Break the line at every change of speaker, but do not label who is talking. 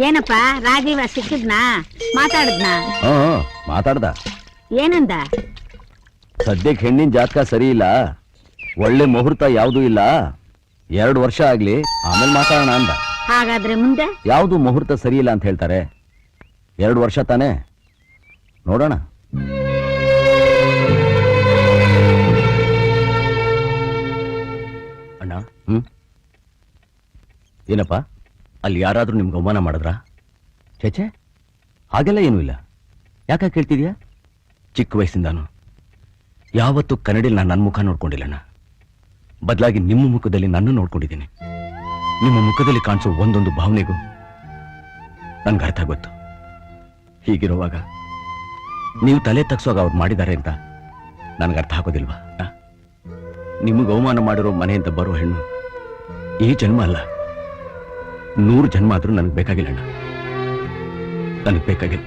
ಏನಪ್ಪ ರಾಜೀವ ಸಿಕ್ಕಿದ್ನಾ? ಮಾತಾಡಿದ್ನಾ?
ಮಾತಾಡ್ದ.
ಏನಂದ?
ಸದ್ಯಕ್ಕೆ ಹೆಣ್ಣಿನ ಜಾತಕ ಸರಿ ಇಲ್ಲ, ಒಳ್ಳೆ ಮುಹೂರ್ತ ಯಾವ್ದೂ ಇಲ್ಲ, 2 ವರ್ಷ ಆಗ್ಲಿ ಆಮೇಲೆ ಮಾತಾಡೋಣ ಅಂದ.
ಹಾಗಾದ್ರೆ ಮುಂದೆ
ಯಾವ್ದು ಮುಹೂರ್ತ ಸರಿ ಇಲ್ಲ ಅಂತ ಹೇಳ್ತಾರೆ? 2 ವರ್ಷ ತಾನೆ, ನೋಡೋಣ. ಅಣ್ಣ, ಏನಪ್ಪ ಅಲ್ಲಿ ಯಾರಾದ್ರೂ ನಿಮ್ಗೆ ಅವಮಾನ ಮಾಡಿದ್ರಾ? ಚೇಚೆ, ಹಾಗೆಲ್ಲ ಏನೂ ಇಲ್ಲ. ಯಾಕೆ ಕೇಳ್ತಿದ್ಯಾ? ಚಿಕ್ಕ ವಯಸ್ಸಿಂದಾನು ಯಾವತ್ತೂ ಕನ್ನಡಿಯಲ್ಲಿ ನಾನು ನನ್ನ ಮುಖ ನೋಡ್ಕೊಂಡಿಲ್ಲಣ್ಣ. ಬದಲಾಗಿ ನಿಮ್ಮ ಮುಖದಲ್ಲಿ ನನ್ನ ನೋಡ್ಕೊಂಡಿದ್ದೀನಿ. ನಿಮ್ಮ ಮುಖದಲ್ಲಿ ಕಾಣಿಸೋ ಒಂದೊಂದು ಭಾವನೆಗೂ ನನ್ಗೆ ಅರ್ಥ ಗೊತ್ತು. ಹೀಗಿರುವಾಗ ನೀವು ತಲೆ ತಗ್ಸೋಗ ಅವ್ರು ಮಾಡಿದ್ದಾರೆ ಅಂತ ನನಗೆ ಅರ್ಥ ಆಗೋದಿಲ್ವಾ? ನಿಮಗೆ ಅವಮಾನ ಮಾಡಿರೋ ಮನೆಯಿಂದ ಬರೋ ಹೆಣ್ಣು ಈ ಜನ್ಮ ಅಲ್ಲ, 100 ಜನ್ಮ ಆದ್ರೂ ನನಗೆ ಬೇಕಾಗಿಲ್ಲಣ್ಣ, ನನಗೆ ಬೇಕಾಗಿಲ್ಲ.